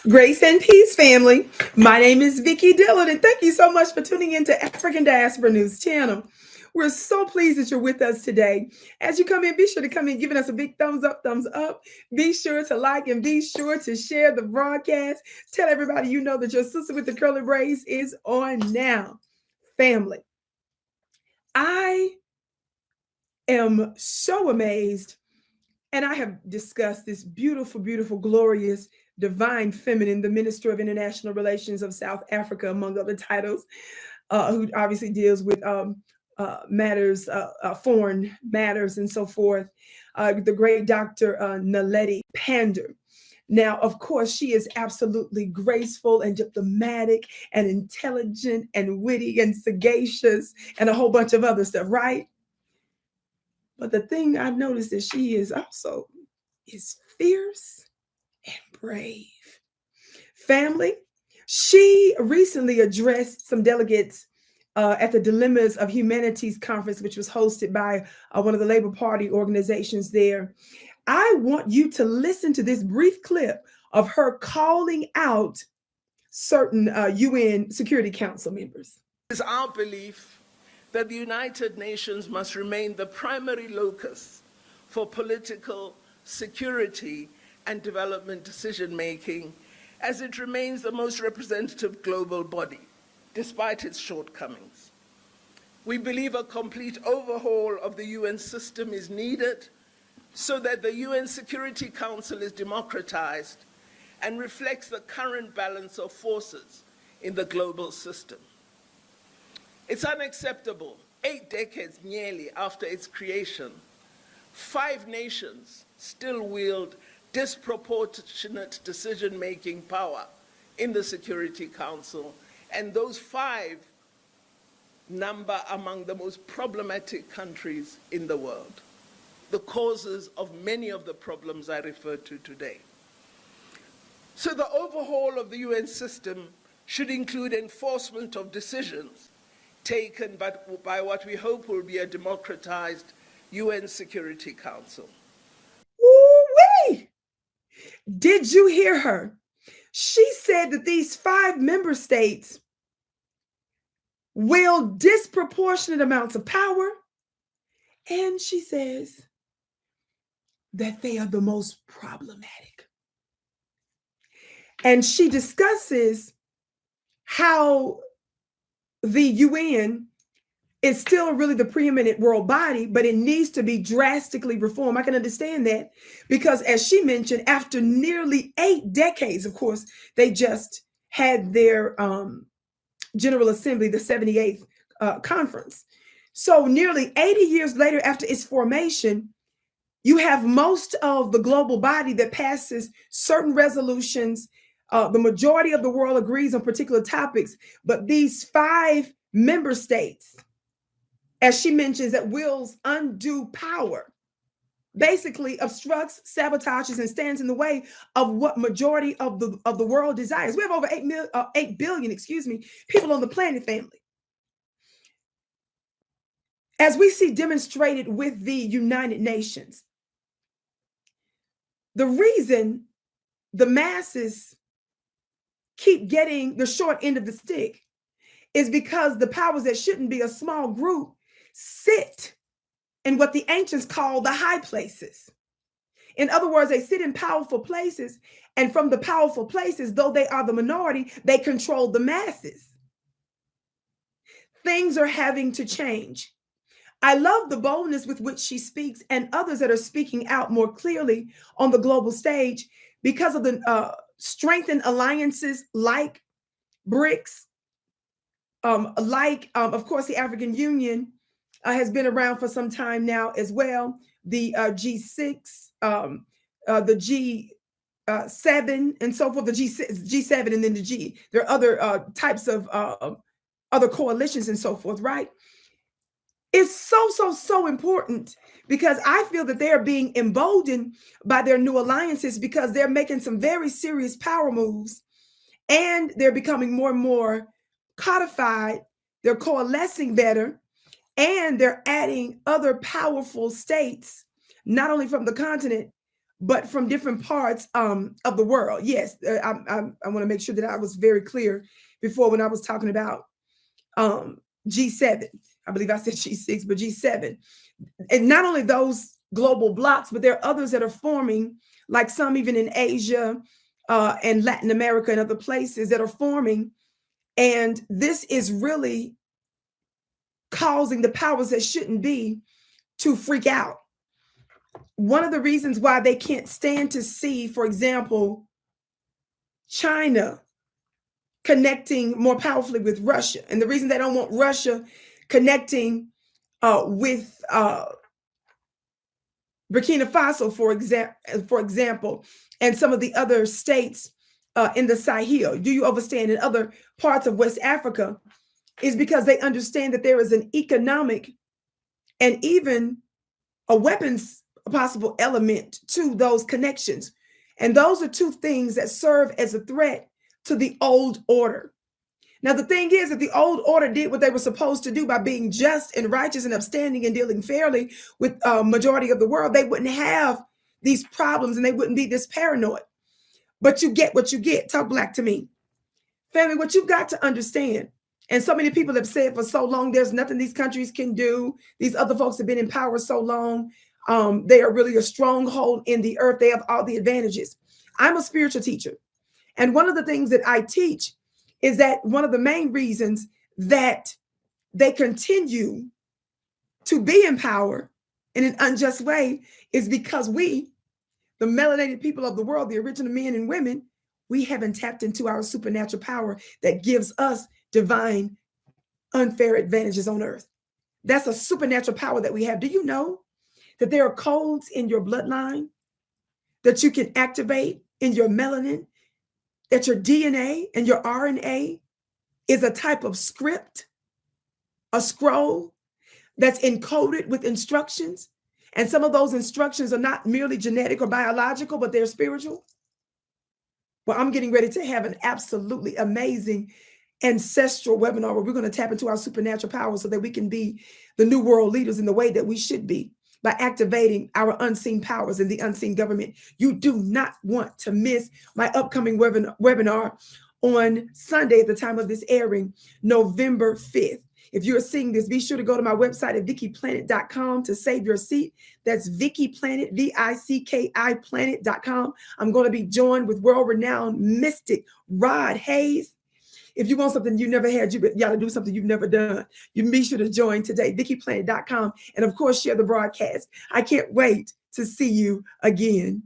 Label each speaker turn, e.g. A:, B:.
A: Grace and peace, family. My name is Vicki Dillard, and thank you so much for tuning into African Diaspora News Channel. We're so pleased that you're with us today. As you come in, be sure to come in giving us a big thumbs up, thumbs up. Be sure to like and be sure to share the broadcast. Tell everybody you know that your sister with the curly braids is on now. Family, I am so amazed, and I have discussed this beautiful, beautiful, glorious, divine feminine, the Minister of International Relations of South Africa, among other titles, who obviously deals with matters, foreign matters, and so forth. The great Dr. Naledi Pandor. Now, of course, she is absolutely graceful and diplomatic and intelligent and witty and sagacious and a whole bunch of other stuff, right? But the thing I've noticed is she is also is fierce and brave. Family, she recently addressed some delegates at the Dilemmas of Humanities Conference, which was hosted by one of the Labor Party organizations there. I want you to listen to this brief clip of her calling out certain UN Security Council members.
B: It is our belief that the United Nations must remain the primary locus for political, security, and development decision-making, as it remains the most representative global body, despite its shortcomings. We believe a complete overhaul of the UN system is needed so that the UN Security Council is democratized and reflects the current balance of forces in the global system. It's unacceptable, 8 decades nearly after its creation, 5 nations still wield disproportionate decision-making power in the Security Council, and those 5 number among the most problematic countries in the world, the causes of many of the problems I referred to today. So the overhaul of the UN system should include enforcement of decisions taken by what we hope will be a democratized UN Security Council.
A: Ooh-wee! Did you hear her? She said that these 5 member states wield disproportionate amounts of power, and she says that they are the most problematic. And she discusses how the UN is still really the preeminent world body, but it needs to be drastically reformed. I can understand that because, as she mentioned, after nearly 8 decades, of course, they just had their General Assembly, the 78th conference. So nearly 80 years later, after its formation, you have most of the global body that passes certain resolutions. The majority of the world agrees on particular topics, but these 5 member states, as she mentions, that wields undue power, basically obstructs, sabotages, and stands in the way of what majority of the world desires. We have over 8 billion, people on the planet, family. As we see demonstrated with the United Nations, the reason the masses keep getting the short end of the stick is because the powers that shouldn't be a small group sit in what the ancients call the high places. In other words, they sit in powerful places, and from the powerful places, though they are the minority, they control the masses. Things are having to change. I love the boldness with which she speaks and others that are speaking out more clearly on the global stage because of the strengthened alliances like BRICS, of course, the African Union has been around for some time now as well. The G6, the G7, and so forth, the G7, and then the G. There are other types of other coalitions and so forth, right? It's so important because I feel that they are being emboldened by their new alliances because they're making some very serious power moves and they're becoming more and more codified. They're coalescing better and they're adding other powerful states, not only from the continent, but from different parts of the world. Yes, I want to make sure that I was very clear before when I was talking about G7. I believe I said G6, but G7. And not only those global blocks, but there are others that are forming, like some even in Asia and Latin America and other places that are forming. And this is really causing the powers that shouldn't be to freak out. One of the reasons why they can't stand to see, for example, China connecting more powerfully with Russia, and the reason they don't want Russia connecting with Burkina Faso, for example, and some of the other states in the Sahel, do you understand, in other parts of West Africa, is because they understand that there is an economic and even a weapons possible element to those connections. And those are two things that serve as a threat to the old order. Now, the thing is that the old order did what they were supposed to do by being just and righteous and upstanding and dealing fairly with majority of the world. They wouldn't have these problems and they wouldn't be this paranoid. But you get what you get. Talk black to me. Family, what you've got to understand, and so many people have said for so long, there's nothing these countries can do. These other folks have been in power so long. They are really a stronghold in the earth. They have all the advantages. I'm a spiritual teacher. And one of the things that I teach is that one of the main reasons that they continue to be in power in an unjust way is because we, the melanated people of the world, the original men and women, we haven't tapped into our supernatural power that gives us divine, unfair advantages on earth. That's a supernatural power that we have. Do you know that there are codes in your bloodline that you can activate in your melanin, that your DNA and your RNA is a type of script, a scroll that's encoded with instructions? And some of those instructions are not merely genetic or biological, but they're spiritual. Well, I'm getting ready to have an absolutely amazing ancestral webinar where we're going to tap into our supernatural power so that we can be the new world leaders in the way that we should be by activating our unseen powers in the unseen government. You do not want to miss my upcoming webinar on Sunday at the time of this airing, November 5th. If you're seeing this, be sure to go to my website at VickiPlanet.com to save your seat. That's Vicki Planet, VICKI Planet.com. I'm going to be joined with world-renowned mystic Rod Hayes. If you want something you never had, you got to do something you've never done. You can be sure to join today, VickiPlanet.com. And of course, share the broadcast. I can't wait to see you again.